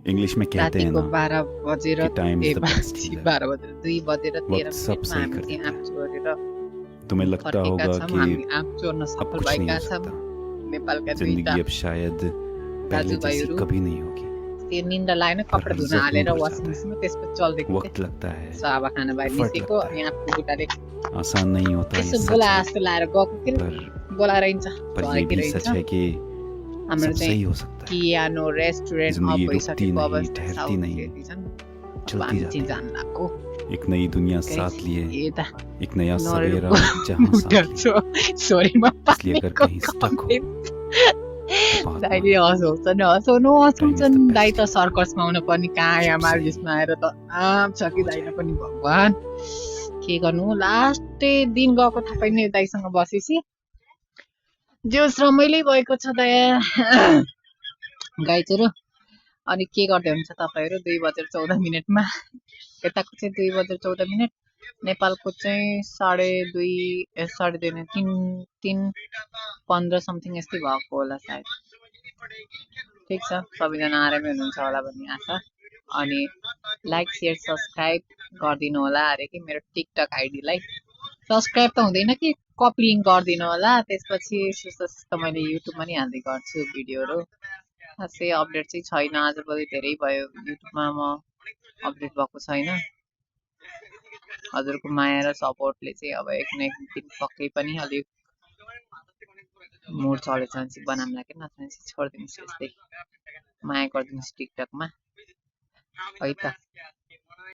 English में कहते हैं रातिको ना 12 बजेर कि टाइम इज द बेस्ट 12 बजेर 2 बजेर 13 वक्त सब मिनेटमा सही हामी कर चाहिँ देता आँप है। चोरेर तुम्हें लगता फर्केका होगा छौँ। कि हामी आँप चोर्न अब सफल कुछ नहीं भएका हो छौँ। सकता, नेपालका जिंदगी दुईटा अब शायद पहले जैसी दाजुभाइहरू कभी नहीं होगी, त्यो निन्दा लागेन, पर कपडा हर धुन जख्म हालेर भर वासिङ जाता मेसिनमा है। त्यसपछि चल्दिएको थिएँ। वक्त लगता है, साबा खाना बाहिर एफर्ट निस्केको लगता अनि है, आँपको बुट्टाले आसान नहीं होता ये यसो सच बोला है, जस्तो लाएर गएको के बोलाएर हिँड्छ, पर ये झरेकी भी रहन्छ। सच है कि हाम्रो सब चाहिँ सही हो सकता है। कियानो रेस्टुरेन्ट अफ जिंदगी रुकती भइसकेको नहीं, अवस्था ठहरती साउथ नहीं, यति छन्। अब चलती हामी जाती चाहिँ है। जान लाग्यो। एक नई दुनिया साथ लिए, यता एक नया सवेरा नरेको जहाँ साथ लिए, छोरीमा इसलिए अगर पानीको कहीं स्टक हो तो बात दाइले मानो, हँसाउँछन् टाइम इज हँसाउँछन्। द दाइ बेस्ट त सर्कसमा आउन पनि कहाँ यहाँ जब सही मालदिप्समा आएर त आम छ कि हो दाइले जाए। पनि भगवान् के गर्नु। लास्टै दिन गएको थाहा पाइने दाइसँग बसेपछि जोस् रमाइलो भएको छ दया गाई चोरो। अनि के गर्दै हुन्छ तपाईँहरू 2 बजेर 14 मिनेटमा, यताको चाहिँ 2 बजेर 14 मिनेट, नेपालको चाहिँ 2:30 3:30 नै 3:15 समथिङ यस्तै भएको होला सायद। ठिक छ, सबैजना आरामै हुनुहुन्छ होला भन्ने आशा। अनि लाइक सेयर सब्सक्राइब गरिदिनु होला अरे कि मेरो टिकटक आइडीलाई। सब्सक्राइब त हुँदैन कि कपी लिङ्क गरिदिनु होला, त्यसपछि सुस्त मैले युट्युबमा नि हाल्दै गर्छु भिडियोहरू। खासै अपडेट चाहिँ छैन, आजभोलि धेरै भयो युट्युबमा म अपडेट भएको छैन। हजुरको माया र सपोर्टले चाहिँ अब एक न एक दिन पक्कै पनि अलिक मुड चलेछ भने चाहिँ बनाउँला कि, नत्र भने चाहिँ छोडिदिनुहोस् यस्तै। माया गरिदिनुहोस् टिकटकमा है त।